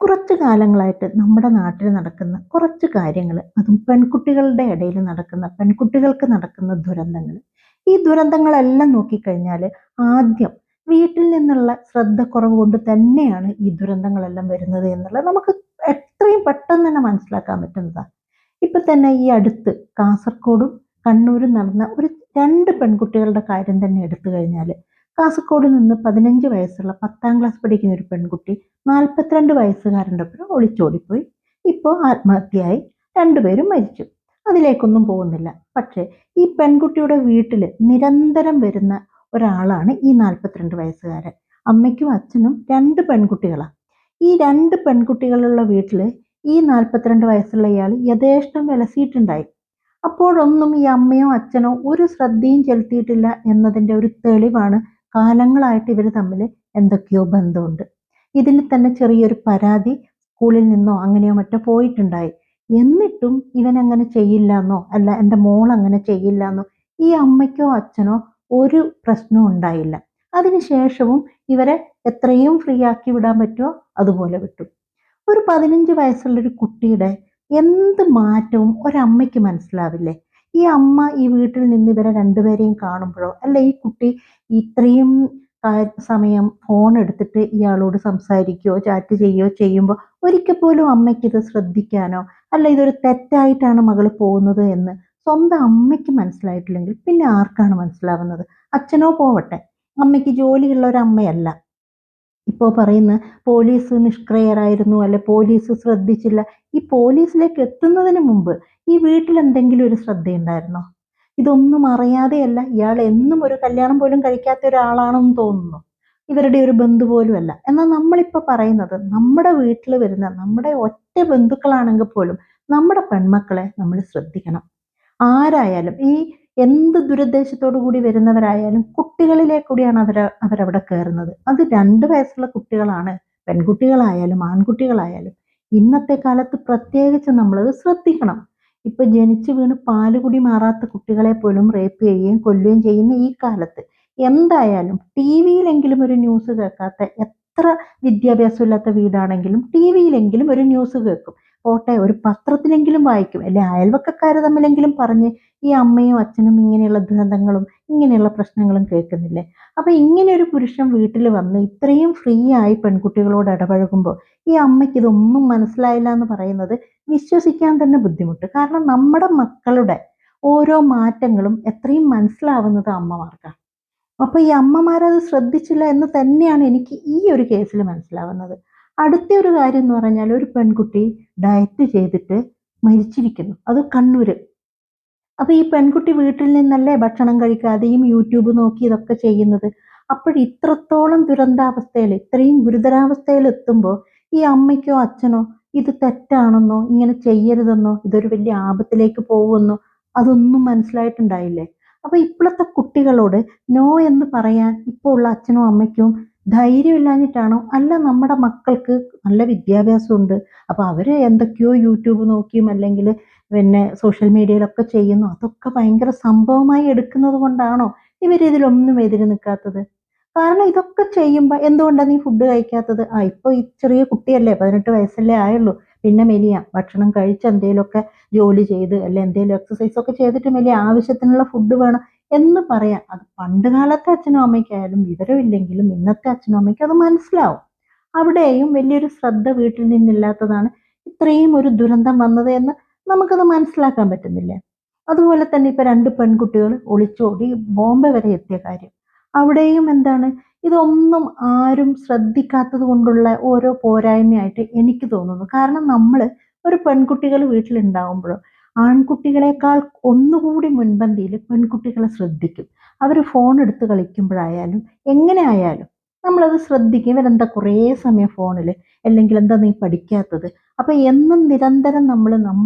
കുറച്ച് കാലങ്ങളായിട്ട് നമ്മുടെ നാട്ടിൽ നടക്കുന്ന കുറച്ച് കാര്യങ്ങൾ, അതും പെൺകുട്ടികളുടെ ഇടയിൽ നടക്കുന്ന പെൺകുട്ടികൾക്ക് നടക്കുന്ന ദുരന്തങ്ങൾ. ഈ ദുരന്തങ്ങളെല്ലാം നോക്കിക്കഴിഞ്ഞാൽ ആദ്യം വീട്ടിൽ നിന്നുള്ള ശ്രദ്ധക്കുറവ് കൊണ്ട് തന്നെയാണ് ഈ ദുരന്തങ്ങളെല്ലാം വരുന്നത് എന്നുള്ളത് നമുക്ക് എത്രയും പെട്ടെന്ന് തന്നെ മനസ്സിലാക്കാൻ പറ്റുന്നതാണ്. ഇപ്പൊ തന്നെ ഈ അടുത്ത് കാസർഗോഡും കണ്ണൂരും നടന്ന ഒരു രണ്ട് പെൺകുട്ടികളുടെ കാര്യം തന്നെ എടുത്തു കഴിഞ്ഞാൽ, കാസർഗോഡ് നിന്ന് 15 വയസ്സുള്ള 10ാം ക്ലാസ് പഠിക്കുന്ന ഒരു പെൺകുട്ടി 42 വയസ്സുകാരൻ്റെ ഒപ്പം ഒളിച്ചോടിപ്പോയി. ഇപ്പോൾ ആത്മഹത്യയായി. രണ്ടുപേരും മരിച്ചു. അതിലേക്കൊന്നും പോകുന്നില്ല. പക്ഷേ ഈ പെൺകുട്ടിയുടെ വീട്ടിൽ നിരന്തരം വരുന്ന ഒരാളാണ് ഈ 42 വയസ്സുകാരൻ. അമ്മയ്ക്കും അച്ഛനും രണ്ട് പെൺകുട്ടികളാണ്. ഈ രണ്ട് പെൺകുട്ടികളുള്ള വീട്ടിൽ ഈ 42 വയസ്സുള്ള ഇയാൾ യഥേഷ്ടം വിലസിയിട്ടുണ്ടായി. അപ്പോഴൊന്നും ഈ അമ്മയോ അച്ഛനോ ഒരു ശ്രദ്ധയും ചെലുത്തിയിട്ടില്ല എന്നതിൻ്റെ ഒരു തെളിവാണ് കാലങ്ങളായിട്ട് ഇവർ തമ്മിൽ എന്തൊക്കെയോ ബന്ധമുണ്ട്. ഇതിന് തന്നെ ചെറിയൊരു പരാതി സ്കൂളിൽ നിന്നോ അങ്ങനെയോ മറ്റോ പോയിട്ടുണ്ടായി. എന്നിട്ടും ഇവൻ അങ്ങനെ ചെയ്യില്ലെന്നോ അല്ല എൻ്റെ മോൾ അങ്ങനെ ചെയ്യില്ലെന്നോ ഈ അമ്മയ്ക്കോ അച്ഛനോ ഒരു പ്രശ്നവും ഉണ്ടായില്ല. അതിനുശേഷവും ഇവരെ എത്രയും ഫ്രീ ആക്കി വിടാൻ പറ്റുമോ അതുപോലെ വിട്ടു. ഒരു 15 വയസ്സുള്ളൊരു കുട്ടിയുടെ എന്ത് മാറ്റവും ഒരമ്മയ്ക്ക് മനസ്സിലാവില്ലേ? ഈ അമ്മ ഈ വീട്ടിൽ നിന്ന് ഇവരെ രണ്ടുപേരെയും കാണുമ്പോഴോ അല്ല ഈ കുട്ടി ഇത്രയും സമയം ഫോൺ എടുത്തിട്ട് ഇയാളോട് സംസാരിക്കുകയോ ചാറ്റ് ചെയ്യുകയോ ചെയ്യുമ്പോൾ ഒരിക്കൽ പോലും അമ്മയ്ക്ക് ഇത് ശ്രദ്ധിക്കാനോ അല്ല ഇതൊരു തെറ്റായിട്ടാണ് മകൾ പോകുന്നത് എന്ന് സ്വന്തം അമ്മയ്ക്ക് മനസ്സിലായിട്ടില്ലെങ്കിൽ പിന്നെ ആർക്കാണ് മനസ്സിലാവുന്നത്? അച്ഛനോ പോവട്ടെ, അമ്മയ്ക്ക് ജോലിയുള്ള ഒരു അമ്മയല്ല. ഇപ്പോൾ പറയുന്ന പോലീസ് നിഷ്ക്രിയരായിരുന്നു, അല്ലെ പോലീസ് ശ്രദ്ധിച്ചില്ല. ഈ പോലീസിലേക്ക് എത്തുന്നതിന് മുമ്പ് ഈ വീട്ടിൽ എന്തെങ്കിലും ഒരു ശ്രദ്ധയുണ്ടായിരുന്നോ? ഇതൊന്നും അറിയാതെയല്ല, ഇയാൾ എന്നും ഒരു കല്യാണം പോലും കഴിക്കാത്ത ഒരാളാണെന്ന് തോന്നുന്നു. ഇവരുടെ ഒരു ബന്ധു പോലും അല്ല. എന്നാൽ നമ്മളിപ്പോൾ പറയുന്നത് നമ്മുടെ വീട്ടിൽ വരുന്ന നമ്മുടെ ഒറ്റ ബന്ധുക്കളാണെങ്കിൽ പോലും നമ്മുടെ പെൺമക്കളെ നമ്മൾ ശ്രദ്ധിക്കണം. ആരായാലും ഈ എന്ത് ദുരുദ്ദേശത്തോടു കൂടി വരുന്നവരായാലും കുട്ടികളിലെ കൂടിയാണ് അവരവിടെ കയറുന്നത്. അത് 2 വയസ്സുള്ള കുട്ടികളാണ്, പെൺകുട്ടികളായാലും ആൺകുട്ടികളായാലും. ഇന്നത്തെ കാലത്ത് പ്രത്യേകിച്ച് നമ്മളത് ശ്രദ്ധിക്കണം. ഇപ്പൊ ജനിച്ചു വീണ് പാലുകുടി മാറാത്ത കുട്ടികളെ പോലും റേപ്പ് ചെയ്യുകയും കൊല്ലുകയും ചെയ്യുന്ന ഈ കാലത്ത് എന്തായാലും ടി വിയിലെങ്കിലും ഒരു ന്യൂസ് കേൾക്കാത്ത, എത്ര വിദ്യാഭ്യാസമില്ലാത്ത വീടാണെങ്കിലും ടി വിയിലെങ്കിലും ഒരു ന്യൂസ് കേൾക്കും. പോട്ടെ, ഒരു പത്രത്തിലെങ്കിലും വായിക്കും, അല്ലെ അയൽവക്കക്കാർ തമ്മിലെങ്കിലും പറഞ്ഞ് ഈ അമ്മയും അച്ഛനും ഇങ്ങനെയുള്ള ദുരന്തങ്ങളും ഇങ്ങനെയുള്ള പ്രശ്നങ്ങളും കേൾക്കുന്നില്ലേ? അപ്പൊ ഇങ്ങനെ ഒരു പുരുഷൻ വീട്ടിൽ വന്ന് ഇത്രയും ഫ്രീ ആയി പെൺകുട്ടികളോട് ഇടപഴകുമ്പോൾ ഈ അമ്മയ്ക്ക് ഇതൊന്നും മനസ്സിലായില്ല എന്ന് പറയുന്നത് വിശ്വസിക്കാൻ തന്നെ ബുദ്ധിമുട്ട്. കാരണം നമ്മുടെ മക്കളുടെ ഓരോ മാറ്റങ്ങളും എത്രയും മനസ്സിലാവുന്നത് അമ്മമാർക്കാണ്. അപ്പൊ ഈ അമ്മമാരത് ശ്രദ്ധിച്ചില്ല എന്ന് തന്നെയാണ് എനിക്ക് ഈ ഒരു കേസിൽ മനസ്സിലാവുന്നത്. അടുത്ത ഒരു കാര്യം എന്ന് പറഞ്ഞാൽ ഒരു പെൺകുട്ടി ഡയറ്റ് ചെയ്തിട്ട് മരിച്ചിരിക്കുന്നു. അത് കണ്ണൂര്. അപ്പൊ ഈ പെൺകുട്ടി വീട്ടിൽ നിന്നല്ലേ ഭക്ഷണം കഴിക്കാതെയും യൂട്യൂബ് നോക്കി ഇതൊക്കെ ചെയ്യുന്നത്. അപ്പോൾ ഇത്രത്തോളം ദുരന്താവസ്ഥയിൽ ഇത്രയും ഗുരുതരാവസ്ഥയിൽ എത്തുമ്പോൾ ഈ അമ്മയ്ക്കോ അച്ഛനോ ഇത് തെറ്റാണെന്നോ ഇങ്ങനെ ചെയ്യരുതെന്നോ ഇതൊരു വലിയ ആപത്തിലേക്ക് പോകുമെന്നോ അതൊന്നും മനസ്സിലായിട്ടുണ്ടായില്ലേ? അപ്പൊ ഇപ്പോഴത്തെ കുട്ടികളോട് നോ എന്ന് പറയാൻ ഇപ്പോൾ ഉള്ള അച്ഛനും അമ്മയ്ക്കും ധൈര്യമില്ലാഞ്ഞിട്ടാണോ അല്ല നമ്മുടെ മക്കൾക്ക് നല്ല വിദ്യാഭ്യാസമുണ്ട്, അപ്പൊ അവര് എന്തൊക്കെയോ യൂട്യൂബ് നോക്കിയും അല്ലെങ്കിൽ പിന്നെ സോഷ്യൽ മീഡിയയിലൊക്കെ ചെയ്യുന്നു, അതൊക്കെ ഭയങ്കര സംഭവമായി എടുക്കുന്നത് കൊണ്ടാണോ ഇവരിതിലൊന്നും എതിര് നിൽക്കാത്തത്? കാരണം ഇതൊക്കെ ചെയ്യുമ്പോൾ എന്തുകൊണ്ടാണ് നീ ഫുഡ് കഴിക്കാത്തത്? ഇപ്പൊ ഈ ചെറിയ കുട്ടിയല്ലേ, 18 വയസ്സല്ലേ ആയുള്ളൂ, പിന്നെ മെലിയാം, ഭക്ഷണം കഴിച്ച് എന്തെങ്കിലുമൊക്കെ ജോലി ചെയ്ത് അല്ലെ എന്തെങ്കിലും എക്സസൈസ് ഒക്കെ ചെയ്തിട്ട് മെലിയ, ആവശ്യത്തിനുള്ള ഫുഡ് വേണം എന്ന് പറയാം. അത് പണ്ട് കാലത്തെ അച്ഛനും അമ്മയ്ക്കായാലും വിവരമില്ലെങ്കിലും ഇന്നത്തെ അച്ഛനും അമ്മയ്ക്കും അത് മനസ്സിലാവും. അവിടെയും വലിയൊരു ശ്രദ്ധ വീട്ടിൽ നിന്നില്ലാത്തതാണ് ഇത്രയും ഒരു ദുരന്തം വന്നത് എന്ന് നമുക്കത് മനസ്സിലാക്കാൻ പറ്റുന്നില്ലേ? അതുപോലെ തന്നെ ഇപ്പൊ 2 പെൺകുട്ടികൾ ഒളിച്ചോടി ബോംബെ വരെ എത്തിയ കാര്യം. അവിടെയും എന്താണ്, ഇതൊന്നും ആരും ശ്രദ്ധിക്കാത്തത് കൊണ്ടുള്ള ഓരോ പോരായ്മയായിട്ട് എനിക്ക് തോന്നുന്നു. കാരണം നമ്മൾ ഒരു പെൺകുട്ടികൾ വീട്ടിലുണ്ടാവുമ്പോഴോ ആൺകുട്ടികളെക്കാൾ ഒന്നുകൂടി മുൻപന്തിയിൽ പെൺകുട്ടികളെ ശ്രദ്ധിക്കും. അവർ ഫോൺ എടുത്ത് കളിക്കുമ്പോഴായാലും എങ്ങനെ ആയാലും നമ്മളത് ശ്രദ്ധിക്കും. ഇവരെന്താ കുറേ സമയം ഫോണിൽ, അല്ലെങ്കിൽ എന്താ നീ പഠിക്കാത്തത്? അപ്പൊ എന്നും നിരന്തരം നമ്മൾ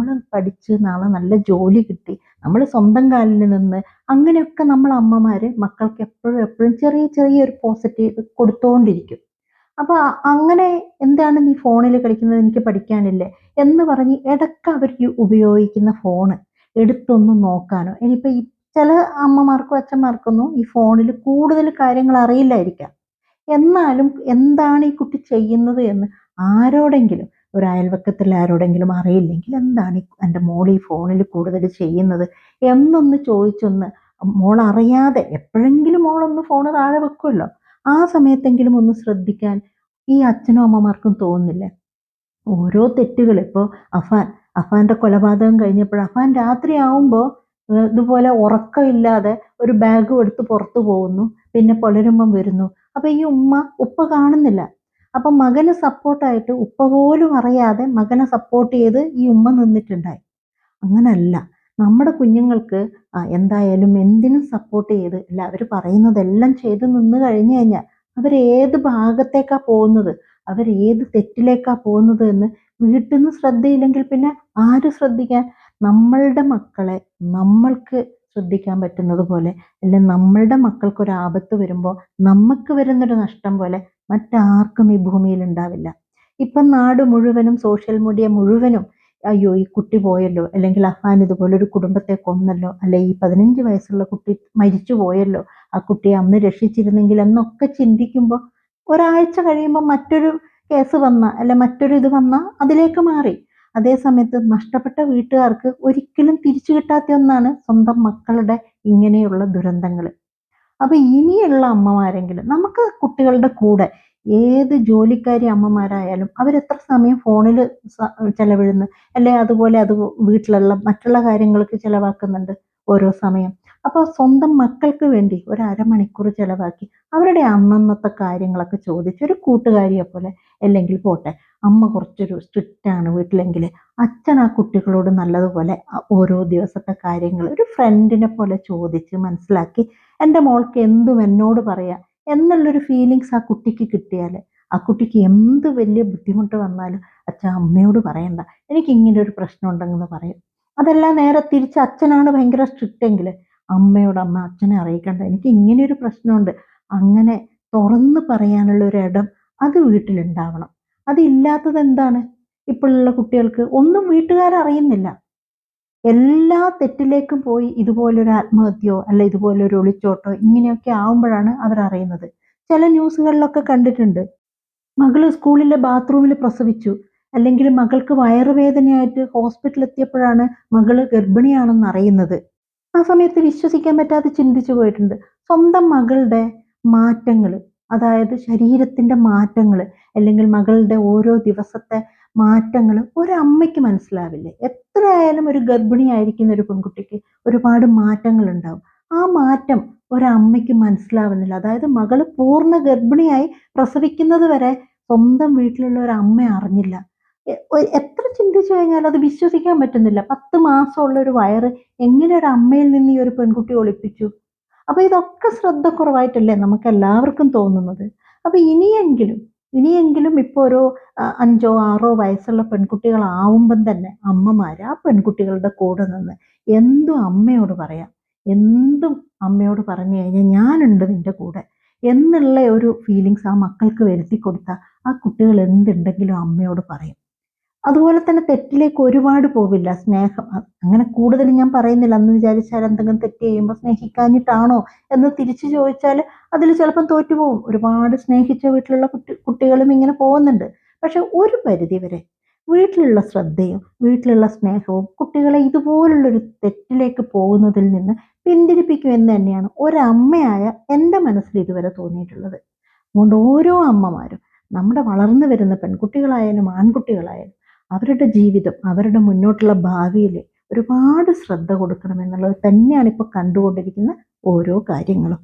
പഠിച്ച് നാളെ നല്ല ജോലി കിട്ടി നമ്മൾ സ്വന്തം കാലിൽ നിന്ന് അങ്ങനെയൊക്കെ നമ്മൾ അമ്മമാര് മക്കൾക്ക് എപ്പോഴും എപ്പോഴും ചെറിയ ചെറിയൊരു പോസിറ്റീവ് കൊടുത്തോണ്ടിരിക്കും. അപ്പൊ അങ്ങനെ എന്താണ് നീ ഫോണിൽ കളിക്കുന്നത്, എനിക്ക് പഠിക്കാനില്ലേ എന്ന് പറഞ്ഞ് ഇടയ്ക്ക് അവർ ഉപയോഗിക്കുന്ന ഫോണ് എടുത്തൊന്ന് നോക്കാനോ, ഇനിയിപ്പോ ഈ ചില അമ്മമാർക്കും അച്ഛന്മാർക്കൊന്നും ഈ ഫോണിൽ കൂടുതൽ കാര്യങ്ങൾ അറിയില്ലായിരിക്കാം. എന്നാലും എന്താണ് ഈ കുട്ടി ചെയ്യുന്നത് എന്ന് ആരോടെങ്കിലും ഒരു അയൽവക്കത്തിൽ ആരോടെങ്കിലും അറിയില്ലെങ്കിൽ എന്താണ് എൻ്റെ മോൾ ഈ ഫോണിൽ കൂടുതൽ ചെയ്യുന്നത് എന്നൊന്ന് ചോദിച്ചൊന്ന് മോൾ അറിയാതെ എപ്പോഴെങ്കിലും മോളൊന്ന് ഫോണ് താഴെ വെക്കുമല്ലോ, ആ സമയത്തെങ്കിലും ഒന്ന് ശ്രദ്ധിക്കാൻ ഈ അച്ഛനും അമ്മമാർക്കും തോന്നുന്നില്ലേ? ഓരോ തെറ്റുകൾ ഇപ്പോൾ അഫാൻ അഫാന്റെ കൊലപാതകം കഴിഞ്ഞപ്പോൾ അഫാൻ രാത്രിയാവുമ്പോൾ ഇതുപോലെ ഉറക്കമില്ലാതെ ഒരു ബാഗും എടുത്ത് പുറത്തു പോകുന്നു. പിന്നെ പുലരുമ്പം വരുന്നു. അപ്പൊ ഈ ഉപ്പ കാണുന്നില്ല. അപ്പൊ മകന് സപ്പോർട്ടായിട്ട് ഉപ്പ പോലും അറിയാതെ മകനെ സപ്പോർട്ട് ചെയ്ത് ഈ ഉമ്മ നിന്നിട്ടുണ്ടായി. അങ്ങനല്ല. നമ്മുടെ കുഞ്ഞുങ്ങൾക്ക് എന്തായാലും എന്തിനും സപ്പോർട്ട് ചെയ്ത് അല്ല അവര് പറയുന്നതെല്ലാം ചെയ്ത് നിന്ന് കഴിഞ്ഞു കഴിഞ്ഞാൽ അവരേത് ഭാഗത്തേക്കാ പോകുന്നത്, അവരേത് തെറ്റിലേക്കാ പോകുന്നത് എന്ന് വീട്ടിൽ നിന്ന് ശ്രദ്ധയില്ലെങ്കിൽ പിന്നെ ആര് ശ്രദ്ധിക്കാൻ? നമ്മളുടെ മക്കളെ നമ്മൾക്ക് ശ്രദ്ധിക്കാൻ പറ്റുന്നത് പോലെ, അല്ലെ നമ്മളുടെ മക്കൾക്ക് ഒരു ആപത്ത് വരുമ്പോൾ നമുക്ക് വരുന്നൊരു നഷ്ടം പോലെ മറ്റാർക്കും ഈ ഭൂമിയിൽ ഉണ്ടാവില്ല. ഇപ്പം നാട് മുഴുവനും സോഷ്യൽ മീഡിയ മുഴുവനും അയ്യോ ഈ കുട്ടി പോയല്ലോ, അല്ലെങ്കിൽ അഫാൻ ഇതുപോലൊരു കുടുംബത്തെ കൊന്നല്ലോ, അല്ലെ ഈ 15 വയസ്സുള്ള കുട്ടി മരിച്ചു പോയല്ലോ, ആ കുട്ടിയെ അന്ന് രക്ഷിച്ചിരുന്നെങ്കിൽ എന്നൊക്കെ ചിന്തിക്കുമ്പോൾ ഒരാഴ്ച കഴിയുമ്പോൾ മറ്റൊരു കേസ് വന്ന അല്ലെ മറ്റൊരു ഇത് വന്ന അതിലേക്ക് മാറി. അതേ സമയത്ത് നഷ്ടപ്പെട്ട വീട്ടുകാർക്ക് ഒരിക്കലും തിരിച്ചു കിട്ടാത്ത ഒന്നാണ് സ്വന്തം മക്കളുടെ ഇങ്ങനെയുള്ള ദുരന്തങ്ങൾ. അപ്പൊ ഇനിയുള്ള അമ്മമാരെങ്കിലും നമുക്ക് കുട്ടികളുടെ കൂടെ ഏത് ജോലിക്കാരി അമ്മമാരായാലും അവരെത്ര സമയം ഫോണിൽ ചെലവിടുന്നു, അല്ലെ അതുപോലെ വീട്ടിലുള്ള മറ്റുള്ള കാര്യങ്ങൾക്ക് ചെലവാക്കുന്നുണ്ട് ഓരോ സമയം. അപ്പൊ സ്വന്തം മക്കൾക്ക് വേണ്ടി ഒരു അരമണിക്കൂർ ചെലവാക്കി അവരുടെ അന്നന്നത്തെ കാര്യങ്ങളൊക്കെ ചോദിച്ച് ഒരു കൂട്ടുകാരിയെ പോലെ, അല്ലെങ്കിൽ പോട്ടെ അമ്മ കുറച്ചൊരു സ്ട്രിക്റ്റ് ആണ് വീട്ടിലെങ്കിൽ അച്ഛൻ ആ കുട്ടികളോട് നല്ലതുപോലെ ഓരോ ദിവസത്തെ കാര്യങ്ങൾ ഒരു ഫ്രണ്ടിനെ പോലെ ചോദിച്ച് മനസ്സിലാക്കി എൻ്റെ മോൾക്ക് എന്തും എന്നോട് പറയാം എന്നുള്ളൊരു ഫീലിങ്സ് ആ കുട്ടിക്ക് കിട്ടിയാൽ ആ കുട്ടിക്ക് എന്ത് വലിയ ബുദ്ധിമുട്ട് വന്നാലും അച്ഛാ അമ്മയോട് പറയണ്ട, എനിക്ക് ഇങ്ങനെ ഒരു പ്രശ്നം ഉണ്ടെന്ന് പറയും. അതെല്ലാം നേരെ തിരിച്ച് അച്ഛനാണ് ഭയങ്കര സ്ട്രിക്റ്റ് എങ്കിൽ അമ്മയോട് അമ്മ അച്ഛനെ അറിയിക്കണ്ട, എനിക്ക് ഇങ്ങനെ ഒരു പ്രശ്നമുണ്ട്, അങ്ങനെ തുറന്ന് പറയാനുള്ള ഒരു ഇടം അത് വീട്ടിലുണ്ടാവണം. അതില്ലാത്തത് എന്താണ്? ഇപ്പോഴുള്ള കുട്ടികൾക്ക് ഒന്നും വീട്ടുകാരറിയുന്നില്ല. എല്ലാ തെറ്റിലേക്കും പോയി ഇതുപോലൊരു ആത്മഹത്യയോ അല്ല ഇതുപോലൊരു ഒളിച്ചോട്ടോ ഇങ്ങനെയൊക്കെ ആവുമ്പോഴാണ് അവരറിയുന്നത്. ചില ന്യൂസുകളിലൊക്കെ കണ്ടിട്ടുണ്ട്, മകള് സ്കൂളിലെ ബാത്റൂമിൽ പ്രസവിച്ചു, അല്ലെങ്കിൽ മകൾക്ക് വയറുവേദനയായിട്ട് ഹോസ്പിറ്റലിൽ എത്തിയപ്പോഴാണ് മകള് ഗർഭിണിയാണെന്ന് അറിയുന്നത്. ആ സമയത്ത് വിശ്വസിക്കാൻ പറ്റാതെ ചിന്തിച്ചു പോയിട്ടുണ്ട്. സ്വന്തം മകളുടെ മാറ്റങ്ങള്, അതായത് ശരീരത്തിന്റെ മാറ്റങ്ങള്, അല്ലെങ്കിൽ മകളുടെ ഓരോ ദിവസത്തെ മാറ്റങ്ങള് ഒരമ്മയ്ക്ക് മനസ്സിലാവില്ലേ? എത്രയായാലും ഒരു ഗർഭിണിയായിരിക്കുന്ന ഒരു പെൺകുട്ടിക്ക് ഒരുപാട് മാറ്റങ്ങൾ ഉണ്ടാവും. ആ മാറ്റം ഒരമ്മയ്ക്ക് മനസ്സിലാവുന്നില്ല. അതായത് മകള് പൂർണ്ണ ഗർഭിണിയായി പ്രസവിക്കുന്നത് വരെ സ്വന്തം വീട്ടിലുള്ള ഒരു അമ്മ അറിഞ്ഞില്ല. എത്ര ചിന്തിച്ചു കഴിഞ്ഞാലും അത് വിശ്വസിക്കാൻ പറ്റുന്നില്ല. 10 മാസമുള്ള ഒരു വയറ് എങ്ങനെ ഒരു അമ്മയിൽ നിന്ന് ഈ ഒരു പെൺകുട്ടി ഒളിപ്പിച്ചു? അപ്പൊ ഇതൊക്കെ ശ്രദ്ധക്കുറവായിട്ടല്ലേ നമുക്ക് എല്ലാവർക്കും തോന്നുന്നത്. അപ്പൊ ഇനിയെങ്കിലും ഇപ്പൊ ഒരു 5ഓ 6ഓ വയസ്സുള്ള പെൺകുട്ടികളാവുമ്പം തന്നെ അമ്മമാര് ആ പെൺകുട്ടികളുടെ കൂടെ നിന്ന് എന്തും അമ്മയോട് പറയാം. എന്തും അമ്മയോട് പറഞ്ഞു കഴിഞ്ഞാൽ ഞാനുണ്ട് നിന്റെ കൂടെ എന്നുള്ള ഒരു ഫീലിങ്സ് ആ മക്കൾക്ക് വരുത്തി കൊടുത്താൽ ആ കുട്ടികൾ എന്തുണ്ടെങ്കിലും അമ്മയോട് പറയും. അതുപോലെ തന്നെ തെറ്റിലേക്ക് ഒരുപാട് പോവില്ല. സ്നേഹം അങ്ങനെ കൂടുതൽ ഞാൻ പറയുന്നില്ല. എന്ന് വിചാരിച്ചാൽ എന്തെങ്കിലും തെറ്റ് ചെയ്യുമ്പോൾ സ്നേഹിക്കാഞ്ഞിട്ടാണോ എന്ന് തിരിച്ചു ചോദിച്ചാൽ അതിൽ ചിലപ്പം തോറ്റുപോകും. ഒരുപാട് സ്നേഹിച്ച വീട്ടിലുള്ള കുട്ടികളും ഇങ്ങനെ പോകുന്നുണ്ട്. പക്ഷെ ഒരു പരിധി വരെ വീട്ടിലുള്ള ശ്രദ്ധയും വീട്ടിലുള്ള സ്നേഹവും കുട്ടികളെ ഇതുപോലുള്ളൊരു തെറ്റിലേക്ക് പോകുന്നതിൽ നിന്ന് പിന്തിരിപ്പിക്കും എന്ന് തന്നെയാണ് ഒരമ്മയായ എൻ്റെ മനസ്സിൽ ഇതുവരെ തോന്നിയിട്ടുള്ളത്. അതുകൊണ്ട് ഓരോ അമ്മമാരും നമ്മുടെ വളർന്നു വരുന്ന പെൺകുട്ടികളായാലും ആൺകുട്ടികളായാലും അവരുടെ ജീവിതം അവരുടെ മുന്നോട്ടുള്ള ഭാവിയിൽ ഒരുപാട് ശ്രദ്ധ കൊടുക്കണം എന്നുള്ളത് തന്നെയാണ് ഇപ്പോൾ കണ്ടുകൊണ്ടിരിക്കുന്ന ഓരോ കാര്യങ്ങളും.